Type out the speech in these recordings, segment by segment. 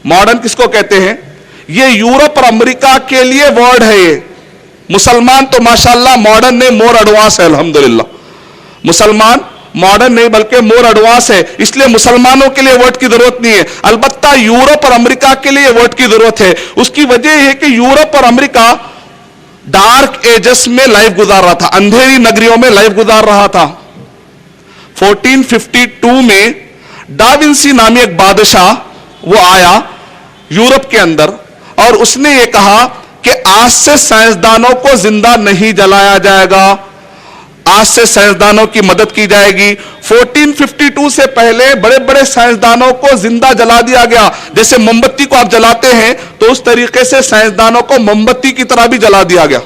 Modern किसको कहते हैं? ये यूरोप और अमेरिका के लिए वर्ड है। ये मुसलमान तो माशाल्लाह मॉडर्न ने मोर एडवांस है, अल्हम्दुलिल्लाह। मुसलमान मॉडर्न नहीं बल्कि मोर एडवांस है, इसलिए मुसलमानों के लिए वर्ड की जरूरत नहीं है। अलबत्ता यूरोप और अमेरिका के लिए वर्ड की जरूरत है। उसकी वजह यह है कि यूरोप और अमेरिका डार्क एजेस में लाइफ गुजार रहा था, अंधेरी नगरियों में लाइफ गुजार रहा था। 1452 में डा विंसी नामी एक बादशाह वो आया यूरोप के अंदर और उसने ये कहा कि आज से साइंसदानों को जिंदा नहीं जलाया जाएगा, आज से साइंसदानों की मदद की जाएगी। 1452 से पहले बड़े बड़े साइंसदानों को जिंदा जला दिया गया। जैसे मोमबत्ती को आप जलाते हैं तो उस तरीके से साइंसदानों को मोमबत्ती की तरह भी जला दिया गया।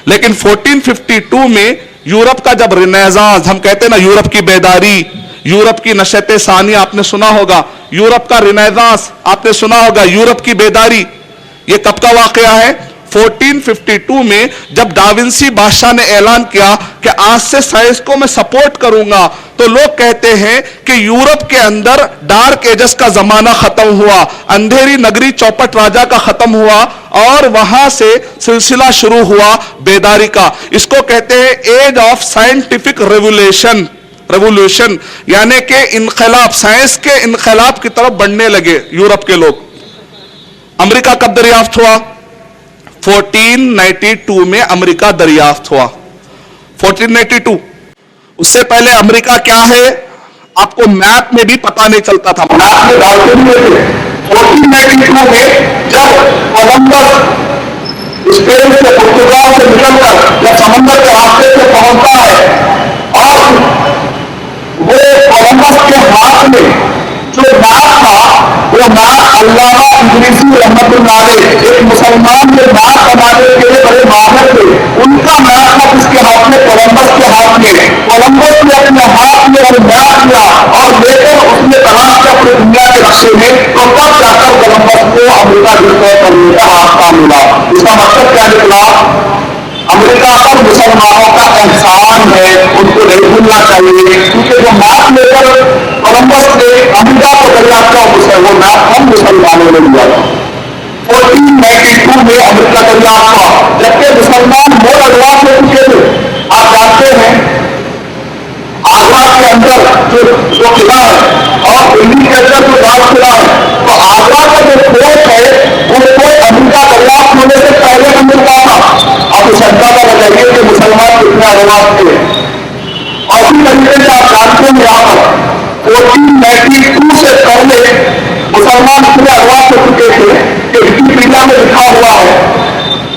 लेकिन 1452 में यूरोप का जब रिनेसांस, हम कहते हैं ना यूरोप की बेदारी, यूरोप की नशते सानी आपने सुना होगा, यूरोप का रिनेसांस आपने सुना होगा, यूरोप की बेदारी, यह कब का वाकया है? 1452 में जब डा विंसी बादशाह ने ऐलान किया कि आज से साइंस को मैं सपोर्ट करूंगा, तो लोग कहते हैं कि यूरोप के अंदर डार्क एजेस का जमाना खत्म हुआ, अंधेरी नगरी चौपट राजा का खत्म हुआ और वहां से सिलसिला शुरू हुआ बेदारी का। इसको कहते हैं age of scientific revolution. Revolution यानी कि इनकलाब, साइंस के इनकलाब की तरफ बढ़ने लगे यूरोप के लोग। अमेरिका कब दरियाफ्त हुआ? 1492 में अमेरिका दरियाफ्त हुआ। 1492, उससे पहले अमेरिका क्या है आपको मैप में भी पता नहीं चलता था। मैप में डालते नहीं थे। 1492 में जब कोलंबस स्पेन से, पुर्तगाल से निकलकर जब समंदर के रास्ते से पहुंचता है और वो कोलंबस के हाथ में जो मैप था, वो मैप अल्लामा इदरीसी रहमतुल्लाह अलैह, एक मुसलमान जो मैप बनाने के लिए बड़े माहिर थे, उनका मैप था किसके हाथ में? कोलंबस के हाथ में। कोलंबस ने अपने हाथ में वो मैप लिया और लेकर उसने तलाश किया पूरी दुनिया के नक्शे में, तो तब जाकर कोलंबस को अमेरिका डिस्कवर करने का रास्ता मिला। इसका मतलब क्या निकला? अमेरिका पर मुसलमानों का एहसान है, उनको नहीं भूलना चाहिए, क्योंकि जो मैप लेकर कोलंबस ने अमेरिका को दरियाफ्त किया, वो मैप हम मुसलमानों ने लिया था। 1492 में अमेरिका दरियाफ्त हुआ, जबकि मुसलमान मोर एडवांस हो चुके थे। आप जानते हैं आगरा के अंदर जो किला है और दिल्ली के अंदर जो लाल किला है, तो आगरा का जो फोर्ट है वो फोर्ट अमेरिका दरियाफ्त होने से पहले बन चुका था। आप उस अंदाजा लगाइए कि मुसलमान कितने एडवांस थे। और इसी तरीके से आप जानते हैं यहाँ पर 1492 से पहले मुसलमान इतने एडवांस हो चुके थे कि विकिपीडिया में लिखा हुआ है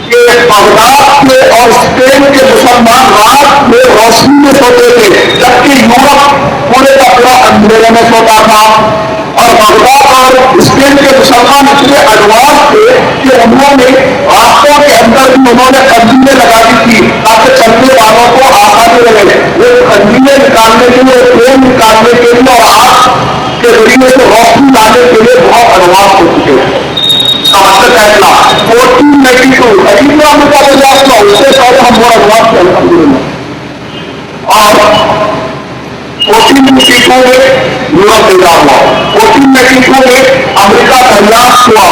कि बगदाद के और स्पेन के मुसलमान रात में रोशनी में सोते थे, जबकि यूरोप पूरे का पूरा अंधेरे में सोता था। और बगदाद और स्पेन के मुसलमान इतने एडवांस थे कि उन्होंने रास्तों के अंदर भी उन्होंने कंदीलें लगा दी थी ताकि चलने वालों को आसानी लगे। वो कंदीलें निकालने के लिए, ट्रेन निकालने के लिए और आग के जरिए से रोशनी लाने के लिए बहुत एडवांस हो चुके हैं। इसका मतलब क्या निकला? 1492 अमेरिका में दरियाफ्त हुआ, उससे पहले हम बहुत एडवांस थे अल्हम्दुलिल्लाह। और 1452 में यूरोप तैयार हुआ, 1492 में अमेरिका दरियाफ्त हुआ।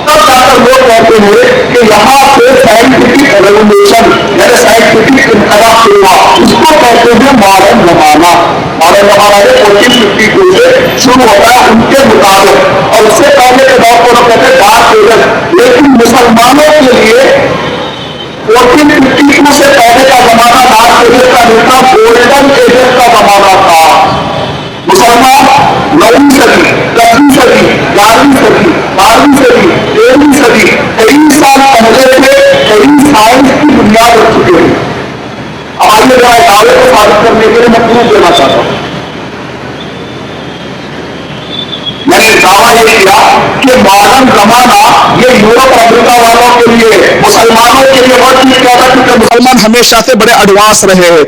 तब जाकर लोग कहते हैं कि यहाँ से साइंटिफिक रेवोल्यूशन यानी साइंटिफिक इनकलाब शुरू हुआ, इसको कहते हैं मॉडर्न जमाना। मॉडर्न जमाना 1452 से शुरू होता है उनके मुताबिक, और उससे पहले के दौर को कहते हैं डार्क एजेस। लेकिन मुसलमानों के लिए 1452 से पहले का जमाना डार्क एजेस का नहीं था, गोल्डन एजेस का जमाना था। मुसलमान 9वीं सदी, 10वीं सदी, 11वीं सदी, 12वीं सदी, 13वीं सदी, कई साल पहले से कई साइंस की बुनियाद रख चुके हैं। हमारे जरा दावे को साबित करने के लिए मैं प्रूफ देना चाहता हूं। मैंने दावा यह किया कि मॉडर्न जमाना ये यूरोप अमेरिका वालों के लिए, मुसलमानों के लिए वर्ड नहीं कहता, क्योंकि मुसलमान हमेशा से बड़े एडवांस रहे हैं।